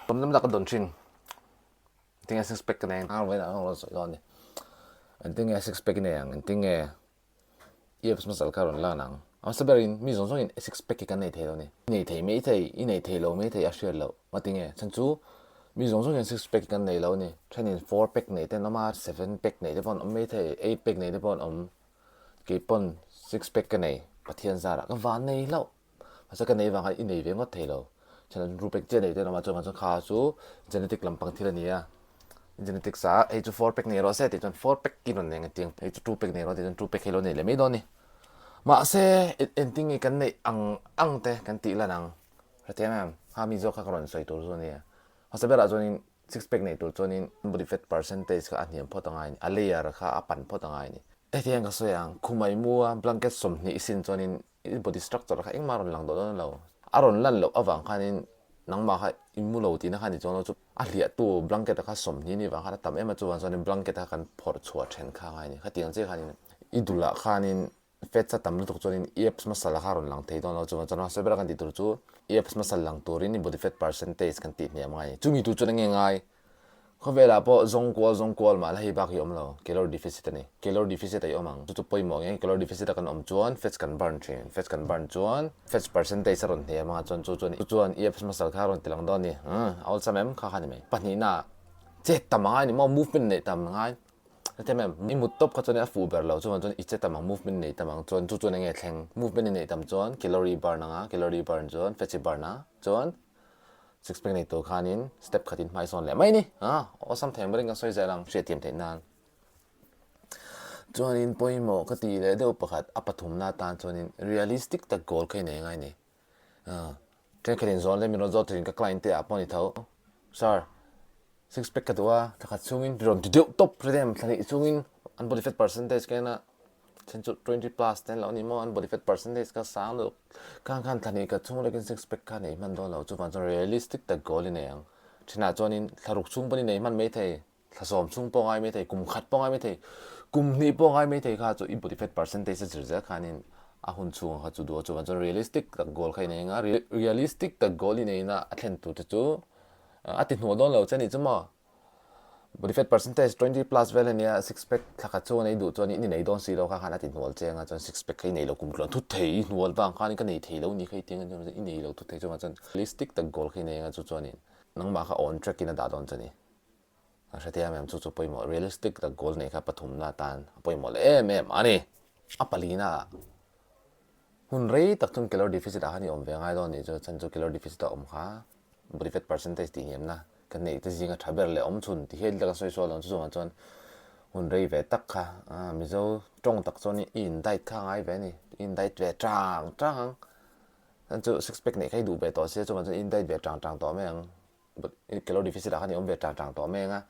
ผมน้ำหนักก็โดนชิงทิ้งไอ้ six pack กันเองเอาไว้นะเอาเราสวยตอนนี้อันทิ้งไอ้ six pack กันเองอันทิ้งไอ้EF มาสัลคาร์อนล่านังเอาสเปรินมีส่วนส่วน six pack กันในเทโลนี่ในเทไม่เทอีในเทโลไม่เทอาเชียร์เรามาทิ้งไอ้ฉันจูมีส่วนส่วน six pack กันในเรานี่ฉันนี่ four pack ในแต่น้ำมา seven pack ในแต่ปอนไม่เท eight pack ในแต่ปอนกี่ปอน six pack กันในประเทศซาระก็วันในเราภาษากันในวันกันในเวงก็เทโลฉะนั้นรูปเป็กเจนเนี่ยเรามาจนมันจนขาสูเจเนติกลำพังทีละนี้เจเนติกสาไอ้จุด4 เป็กเนี่ยเราเสร็จจน4 เป็กกินนั่นเองจริงไอ้จุด2 เป็กเนี่ยเราจน2 เป็กกิโลเนี่ยเลยไม่โดนนี่มาเสเอ็นติ้งกันในอังเตกันตีละนังเข้าใจไหมฮามีโจข้ากรอนใส่ตัวส่วนนี้เพราะฉะนั้นจน6 เป็กเนี่ยตัวจน body fat percentage ก็อันนี้พอตั้งไงอันเลียร์ก็อัปปันพอตั้งไงนี่ไอ้ที่ยังก็สวยอ่ะคุมไอ้มัว blanket สมนี่สินจน body structure ก็เอ็งมารุนหลังโดนเราอารมณ์ลั่นหลบอ่ะวังคันนี้นังมาค่ะอิมูโลตีนะคันนี้จงเราจุอาเลียตัวบลังเกตค่ะสมนี่วังคันทำเอ็มมาจวนส่วนบลังเกตกันพอร์ชัวเชนข้างไงนี่ค่ะที่ยังเจ้าคันนี้อีดุละคันนี้เฟสจะทำรู้ตัวจนเอฟส์มาสลักฮารุนหลังเทตอนเราจวนเราเสพกันติดตัวจูเอฟส์มาสลังตัวนี้บอดี้เฟตเปอร์เซนเทจกันติดเนี่ยมั้งจุ่มีตัวจนยังไงเขาเวลาพอซงกวลมาแล้วให้บักยอมเราแคลอรี่ดิฟิซิตนี่แคลอรี่ดิฟิซิตยอมมั้งจุดpointมองยังแคลอรี่ดิฟิซิตกันจวนเฟสกันบัร์นเชนเฟสกันบัร์นจวนเฟสเปอร์เซนเทจรุนเนี่ยมั้งจวนเอฟส์มาสลักฮารุนติลังดอนนี่เอาสมัยมันข้าขันไหมปัจจุบันเจ็ดต่ำไงนี่มัน movement เนี่ยต่ำไงแต่แม่มีมุดตบเขาจนฟูเบอร์เราจนอีเจ็ดต่ำ movement เนี่ยต่ำจวนยังไงแข่ง movement เนี่ยต่ำจวนแคลอรี่บาร์นะแคลอรี่บาร์จวนเฟสบาร์นะจวนsix pack ในตัวขานินสเต็ปขัดินไม่ส่วนเลยไม่นี่โอ้ซ้ำแถมไม่ได้กันสวยใจลังเสียเทียมเทนานจวนนินปอยโมก็ตีเลยเดี๋ยวประคัดอัปถุมหน้าตาจวนนิน realistic แต่ goal แค่ไหนไงนี่เจ้าขัดินส่วนเลยมีรถจอดถึงกับ client ที่อัปนี่เท่า sir six pack ก็ตัวถ้าขัดช่วงนี้รวมจุดเดียวตบเลยทันทีช่วงนี้ unbody fat percentage แค่นั้นฉันจุด20 plus แต่แล้วนี่มัน body fat percentage ก็สามลูกข้างทันทีก็ช่วงเล็ก six pack กันนี่มันโดนเราจุดมันจะ realistic แต่ goal นี่เองฉะนั้นจวนนี้ถ้ารุกช่วงปนนี้มันไม่เท่ถ้าสมช่วงปองไอไม่เท่กุมขัดปองไอไม่เท่กุมนี้ปองไอไม่เท่ค่ะจุด body fat percentage จะจะขานินหุ่นช่วงค่ะจุดดูจุดมันจะ realistic แต่ goal แค่นี้เองrealistic แต่ goal นี่นะอัตเห็นตัวจุดติดหัวโดนเราจะนี่จุดมั้งbody fat percentage 20 plus เวลเนี่ย six pack ถ้าขัดช่วงนี้ดูตัวนี้นี่ไหนโดนสีเราค่ะขนาดติดหัวเจ้งจน six pack ให้ไหนเรากุมกลอนทุกทีหัวบางข้านี่ก็ไหนทีแล้วนี่ใครเตียงกันจนไหนเราทุกทีจน realistic แต่ goal ให้ไหนจุดตัวนี้นังมาค่ะ on track กินด่าโดนจะนี่ใช่ที่แม่จุดไปหมด realistic แต่ goal เนี่ยครับปฐมหน้าตาไปหมดเลยแม่อันนี้อัปลีน่าหุ่นเรย์ตักทุน calorie deficit อ่ะนี่อมเวงไงตอนนี้จะฉันจะ calorie deficit อมค่ะ body fat percentage ตีเงี้ยนะกันนี่จริงๆก็ทับเลยอมชุนที่เห็นแล้วก็สวยๆแล้วจุดมันจนหุ่นเรย์เวตักค่ะมีเจ้าจงตักจนนี่อินได้ข้างไอ้เวนี่อินได้เวจางนั่นจุด six pack เนี่ยใครดูเวต่อเสียจุดมันจนอินได้เวจางต่อแม่งแคลอรี่ดิฟิซิตอ่ะนี่อมเวจางต่อแม่งอ่ะ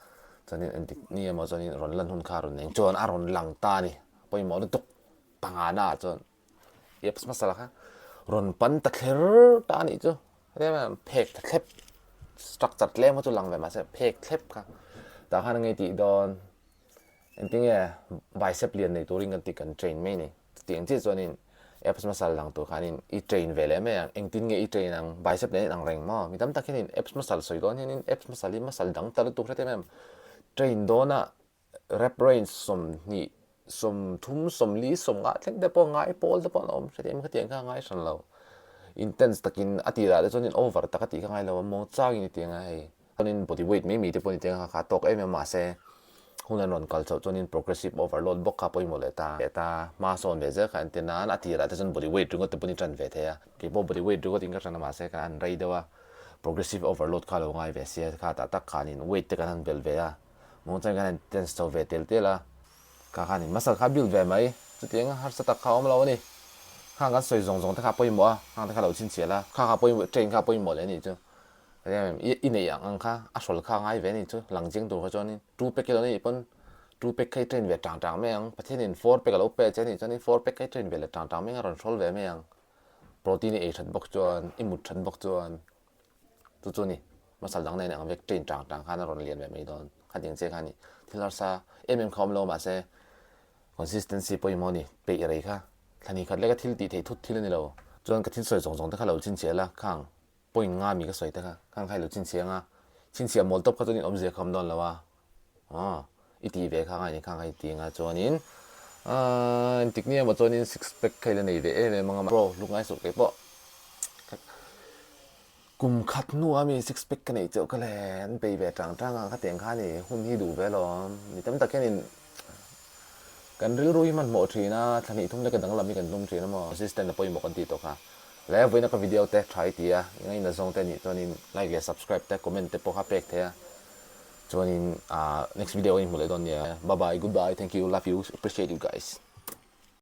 จนนี่มาจนนี่ร้อนลั่นหุ่นคารุนเองจนอารมณ์หลังตานี่ไปหมอนี่ตกปังอาณาจนเย็บมาสละค่ะร้อนปันตะเคร์ตานี่จุดเรียกว่าเพกตะเคบstructure เล่มว่าจุลังแบบมาเสเพกเคล็บค่ะแต่ข้างในตีโดนอันที่เนี่ย bicep เรียนในตัวริงกันติกัน train ไม่เนี่ยตีอย่างที่ส่วนนี้เอฟส์มาสัลหลังตัวข้านี่อี train เวลาไม่ยังเองที่เนี่ยอี train นัง bicep เนี่ยนังแรงมากมีตั้งแต่แค่นี้เอฟส์มาสัลสวยตัวนี้เอฟส์มาสัลมาสัลดังแต่ละตัวแค่ไหน train โดนอะ rep range สมนี่สมทุ่มสมลีสมงะเล็กเดี๋ยวพอง่ายพอลเดี๋ยวพอหนอมใช่ไหมเขาเตียงข้างง่ายฉันเราintense ตะกินอติระแต่จนนี่ over ตะกติข้างไงเรามองจ้ากินเตียงไงตอนนี้ body weight ไม่มีที่ปนเตียงขาตกเอ้ยมันมาเซ่หุ่นนอนกัลจนนี่ progressive overload บกขับไปหมดเลยตามาโซนเวเจอร์กันเตียงนั้นอติระแต่จน body weight รู้ก็ตัวปนิจันเวทีอะเก็บ body weight รู้ก็ทิ้งกันมาเซ่กันไรเดียวว่า progressive overload ข้าเราไงเวเซียข้าตักขานี่ weight ตะกันเบลเวียมองใจกัน intense ตัวเวทีเตียละข้านี่มาสักข้า build เวไหมจุดเตียงหัดสตักเขามาแล้วนี่ข้างกันสวยทรงๆถ้าข้าไปหมดข้างที่ข้าเราชิ้นเสียละข้าไปหมดเจนข้าไปหมดเลยนี่จ้ะแต่อีนี่อย่างข้าส่วนข้าง่ายเว้ยนี่จ้ะหลังจริงตัวเขาจนี่2 pack แล้วนี่ปน2 pack ให้เทรนเวทจางๆไม่ยังประเทศนี้4 pack แล้วเจนี่จ้ะนี่4 pack ให้เทรนเวทจางๆไม่ยังรอนโซลเวไม่ยังโปรตีนเอชันบกจวนอิมุชันบกจวนตัวนี่มาสั่งหลังในเนี่ยเวกเทรนจางๆข้าน่ารอนเรียนแบบไม่โดนข้าจริงเจ้าข้านี่ที่เราซาคอมโลมาเซ่ consistency ไปหมดนี่ไปอะไรค่ะท่านี้คัดเล็กก็ทิลตีเททุกทิลนี่เราจนกระทิ้งสวยส่งๆถ้าเราชิ้นเสียละข้างปุ่นง่ามีก็สวยแต่ค่ะข้างใครเราชิ้นเสียงอ่ะ chin sia mol top kha chuan in om je kham don lawa iti ve kha ngai ni kha ngai ti nga chuan in tiknia ma chuan in six pack khaila nei ve em manga pro lungai so ke po kum khat nu ami six pack ka nei chau ka len pe ve tang tang kha teng kha ni hun hi du ve lo ni tam tak in kan ril rui man mo thina thani thum le ka dang lami kan lum thina mo assistant na poi mo kan ti to kha le voina ka video te try tia ngai na zong te ni chuan in likeและ subscribe te comment te po kha pek the chuan in next video in mule don ya bye bye goodbye thank you love you appreciate you guys